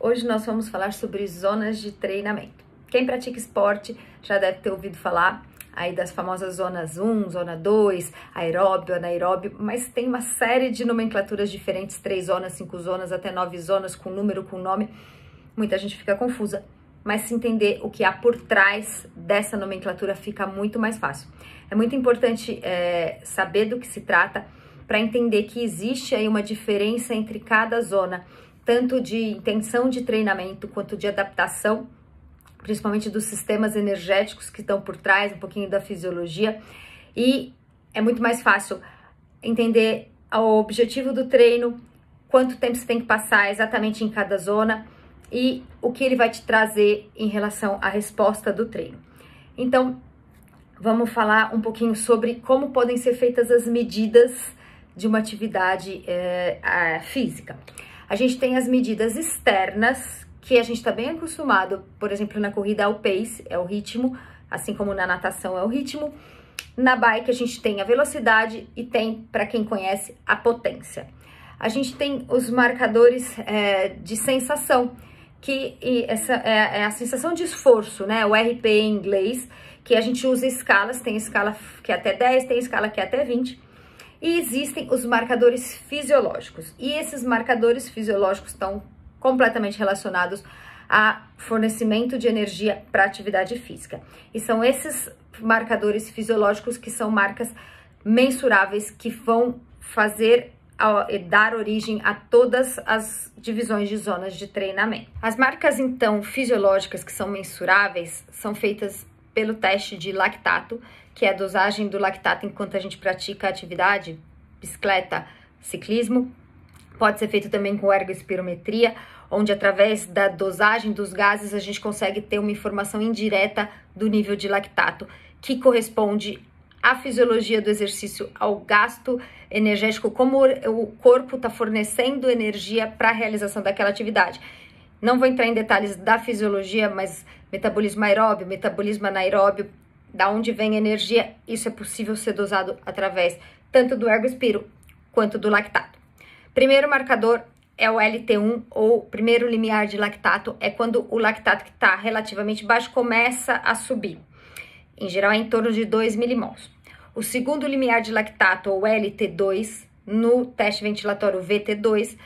Hoje nós vamos falar sobre zonas de treinamento. Quem pratica esporte já deve ter ouvido falar aí das famosas zonas 1, zona 2, aeróbio, anaeróbio, mas tem uma série de nomenclaturas diferentes, 3 zonas, 5 zonas, até 9 zonas, com número, com nome. Muita gente fica confusa, mas se entender o que há por trás dessa nomenclatura fica muito mais fácil. É muito importante saber do que se trata para entender que existe aí uma diferença entre cada zona, tanto de intenção de treinamento quanto de adaptação, principalmente dos sistemas energéticos que estão por trás, um pouquinho da fisiologia, e é muito mais fácil entender o objetivo do treino, quanto tempo você tem que passar exatamente em cada zona e o que ele vai te trazer em relação à resposta do treino. Então, vamos falar um pouquinho sobre como podem ser feitas as medidas de uma atividade física. A gente tem as medidas externas, que a gente está bem acostumado, por exemplo, na corrida é o pace, é o ritmo, assim como na natação é o ritmo. Na bike a gente tem a velocidade e tem, para quem conhece, a potência. A gente tem os marcadores de sensação, que essa é a sensação de esforço, né? O RP em inglês, que a gente usa escalas, tem escala que é até 10, tem escala que é até 20. E existem os marcadores fisiológicos. E esses marcadores fisiológicos estão completamente relacionados a fornecimento de energia para atividade física. E são esses marcadores fisiológicos que são marcas mensuráveis que vão dar origem a todas as divisões de zonas de treinamento. As marcas, então, fisiológicas que são mensuráveis são feitas pelo teste de lactato, que é a dosagem do lactato enquanto a gente pratica a atividade, bicicleta, ciclismo. Pode ser feito também com ergospirometria, onde através da dosagem dos gases a gente consegue ter uma informação indireta do nível de lactato, que corresponde à fisiologia do exercício, ao gasto energético, como o corpo está fornecendo energia para a realização daquela atividade. Não vou entrar em detalhes da fisiologia, mas metabolismo aeróbio, metabolismo anaeróbio, da onde vem a energia, isso é possível ser dosado através tanto do ergospiro quanto do lactato. Primeiro marcador é o LT1, ou primeiro limiar de lactato, é quando o lactato que está relativamente baixo começa a subir. Em geral é em torno de 2 milimols. O segundo limiar de lactato, ou LT2, no teste ventilatório VT2,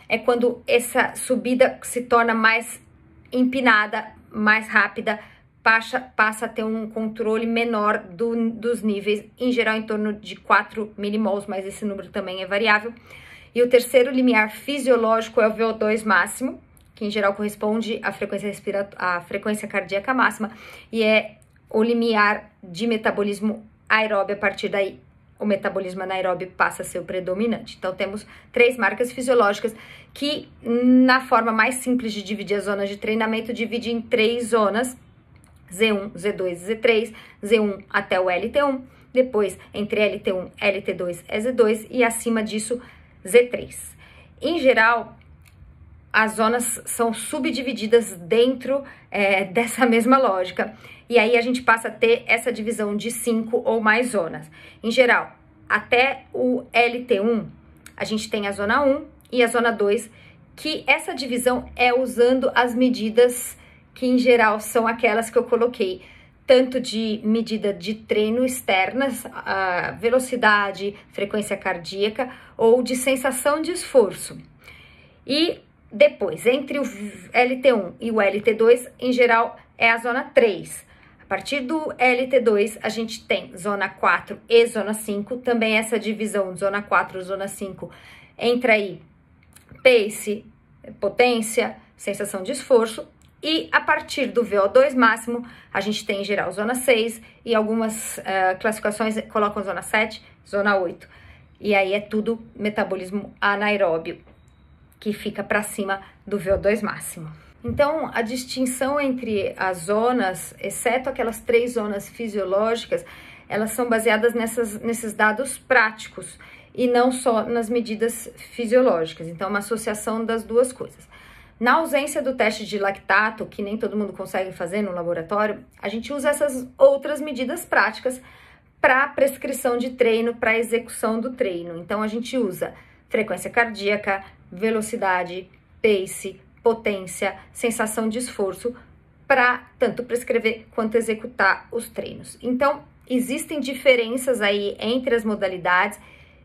é quando essa subida se torna mais empinada, mais rápida, passa a ter um controle menor dos níveis, em geral em torno de 4 milimols, mas esse número também é variável. E o terceiro limiar fisiológico é o VO2 máximo, que em geral corresponde à frequência cardíaca máxima, e é o limiar de metabolismo aeróbio. A partir daí, o metabolismo anaeróbio passa a ser o predominante. Então, temos 3 marcas fisiológicas que, na forma mais simples de dividir as zonas de treinamento, divide em 3 zonas, Z1, Z2 e Z3, Z1 até o LT1, depois entre LT1, LT2 é Z2 e acima disso Z3. Em geral, as zonas são subdivididas dentro dessa mesma lógica, e aí a gente passa a ter essa divisão de 5 ou mais zonas. Em geral, até o LT1, a gente tem a zona 1 e a zona 2, que essa divisão é usando as medidas que em geral são aquelas que eu coloquei, tanto de medida de treino externas, a velocidade, frequência cardíaca, ou de sensação de esforço. E depois, entre o LT1 e o LT2, em geral, é a zona 3. A partir do LT2, a gente tem zona 4 e zona 5, também essa divisão de zona 4 e zona 5, entra aí pace, potência, sensação de esforço. E a partir do VO2 máximo, a gente tem em geral zona 6 e algumas classificações colocam zona 7, zona 8. E aí é tudo metabolismo anaeróbio, que fica para cima do VO2 máximo. Então, a distinção entre as zonas, exceto aquelas 3 zonas fisiológicas, elas são baseadas nesses dados práticos e não só nas medidas fisiológicas. Então, é uma associação das duas coisas. Na ausência do teste de lactato, que nem todo mundo consegue fazer no laboratório, a gente usa essas outras medidas práticas para prescrição de treino, para execução do treino. Então, a gente usa frequência cardíaca, velocidade, pace, potência, sensação de esforço para tanto prescrever quanto executar os treinos. Então, existem diferenças aí entre as modalidades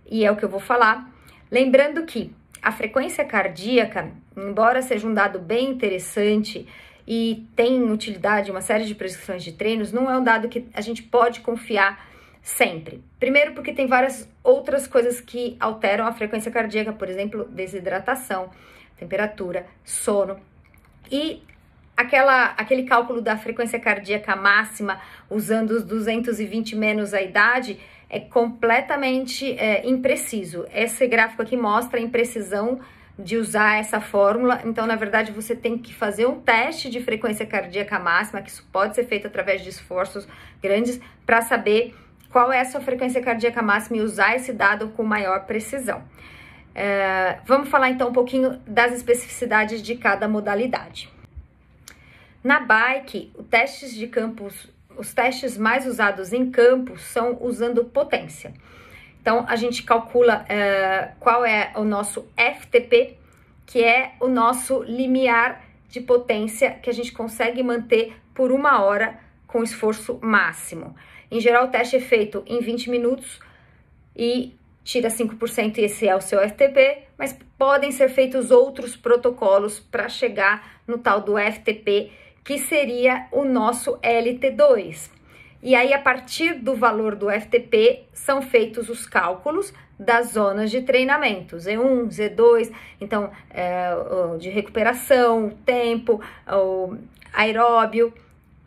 e é o que eu vou falar. Lembrando que a frequência cardíaca, embora seja um dado bem interessante e tem utilidade em uma série de prescrições de treinos, não é um dado que a gente pode confiar sempre. Primeiro porque tem várias outras coisas que alteram a frequência cardíaca, por exemplo, desidratação, temperatura, sono e aquele cálculo da frequência cardíaca máxima usando os 220 menos a idade é completamente impreciso. Esse gráfico aqui mostra a imprecisão de usar essa fórmula, então na verdade você tem que fazer um teste de frequência cardíaca máxima, que isso pode ser feito através de esforços grandes, para saber qual é a sua frequência cardíaca máxima e usar esse dado com maior precisão. Vamos falar então um pouquinho das especificidades de cada modalidade. Na bike, os testes mais usados em campo são usando potência. Então, a gente calcula qual é o nosso FTP, que é o nosso limiar de potência que a gente consegue manter por 1 hora com esforço máximo. Em geral, o teste é feito em 20 minutos e tira 5% e esse é o seu FTP, mas podem ser feitos outros protocolos para chegar no tal do FTP, que seria o nosso LT2. E aí, a partir do valor do FTP, são feitos os cálculos das zonas de treinamento, Z1, Z2, então, de recuperação, tempo, o aeróbio,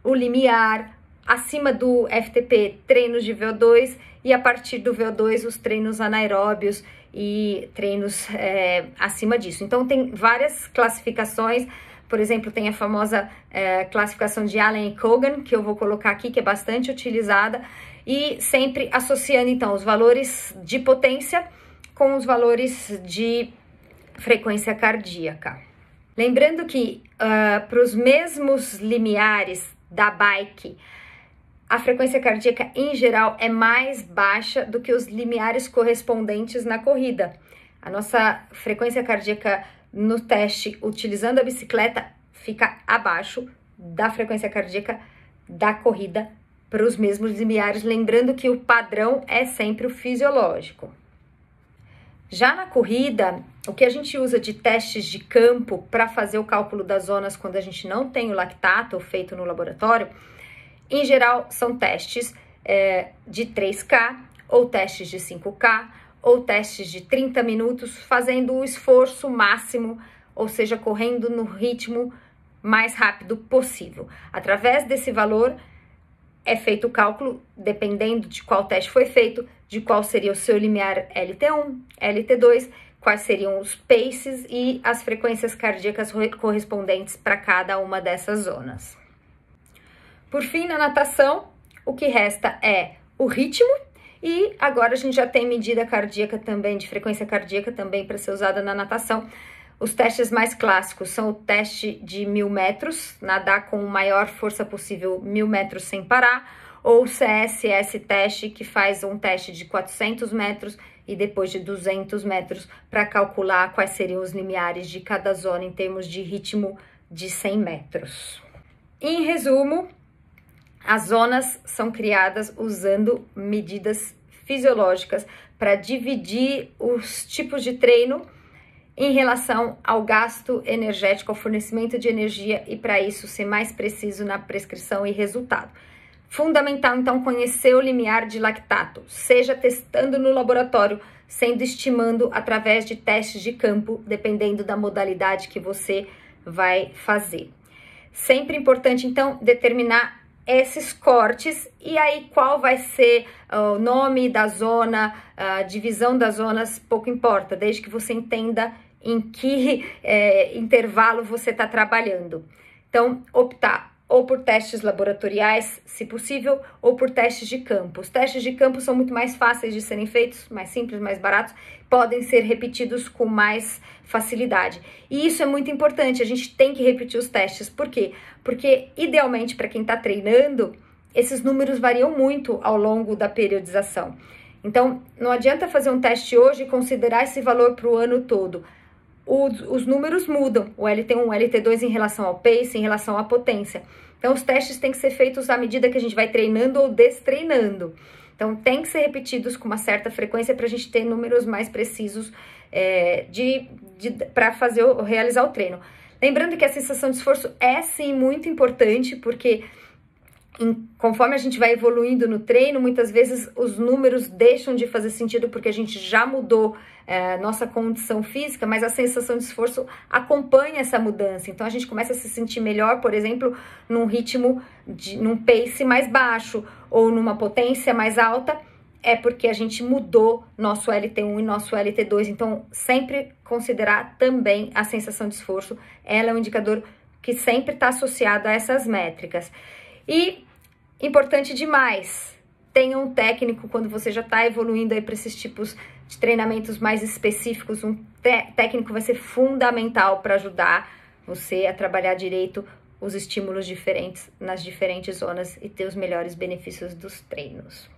o limiar, acima do FTP, treinos de VO2, e a partir do VO2, os treinos anaeróbios e treinos acima disso. Então, tem várias classificações. Por exemplo, tem a famosa classificação de Allen e Cogan, que eu vou colocar aqui, que é bastante utilizada, e sempre associando, então, os valores de potência com os valores de frequência cardíaca. Lembrando que para os mesmos limiares da bike, a frequência cardíaca, em geral, é mais baixa do que os limiares correspondentes na corrida. A nossa frequência cardíaca no teste, utilizando a bicicleta, fica abaixo da frequência cardíaca da corrida para os mesmos limiares, lembrando que o padrão é sempre o fisiológico. Já na corrida, o que a gente usa de testes de campo para fazer o cálculo das zonas quando a gente não tem o lactato feito no laboratório, em geral são testes de 3K ou testes de 5K, ou testes de 30 minutos, fazendo o esforço máximo, ou seja, correndo no ritmo mais rápido possível. Através desse valor, é feito o cálculo, dependendo de qual teste foi feito, de qual seria o seu limiar LT1, LT2, quais seriam os paces e as frequências cardíacas correspondentes para cada uma dessas zonas. Por fim, na natação, o que resta é o ritmo. E agora a gente já tem medida cardíaca também, de frequência cardíaca também para ser usada na natação. Os testes mais clássicos são o teste de 1000 metros, nadar com a maior força possível 1000 metros sem parar, ou o CSS teste, que faz um teste de 400 metros e depois de 200 metros para calcular quais seriam os limiares de cada zona em termos de ritmo de 100 metros. Em resumo, as zonas são criadas usando medidas fisiológicas para dividir os tipos de treino em relação ao gasto energético, ao fornecimento de energia e para isso ser mais preciso na prescrição e resultado. Fundamental, então, conhecer o limiar de lactato, seja testando no laboratório, sendo estimando através de testes de campo, dependendo da modalidade que você vai fazer. Sempre importante, então, determinar esses cortes e aí qual vai ser o nome da zona, a divisão das zonas, pouco importa, desde que você entenda em que intervalo você está trabalhando. Então, optar ou por testes laboratoriais, se possível, ou por testes de campo. Os testes de campo são muito mais fáceis de serem feitos, mais simples, mais baratos, podem ser repetidos com mais facilidade. E isso é muito importante, a gente tem que repetir os testes. Por quê? Porque, idealmente, para quem está treinando, esses números variam muito ao longo da periodização. Então, não adianta fazer um teste hoje e considerar esse valor para o ano todo. os números mudam, o LT1, o LT2 em relação ao pace, em relação à potência. Então, os testes têm que ser feitos à medida que a gente vai treinando ou destreinando. Então, tem que ser repetidos com uma certa frequência para a gente ter números mais precisos para realizar o treino. Lembrando que a sensação de esforço é, sim, muito importante, porque conforme a gente vai evoluindo no treino, muitas vezes os números deixam de fazer sentido porque a gente já mudou nossa condição física, mas a sensação de esforço acompanha essa mudança. Então, a gente começa a se sentir melhor, por exemplo, num ritmo, num pace mais baixo ou numa potência mais alta, é porque a gente mudou nosso LT1 e nosso LT2. Então, sempre considerar também a sensação de esforço. Ela é um indicador que sempre está associado a essas métricas. E, importante demais, tenha um técnico quando você já está evoluindo aí para esses tipos de treinamentos mais específicos. Um técnico vai ser fundamental para ajudar você a trabalhar direito os estímulos diferentes nas diferentes zonas e ter os melhores benefícios dos treinos.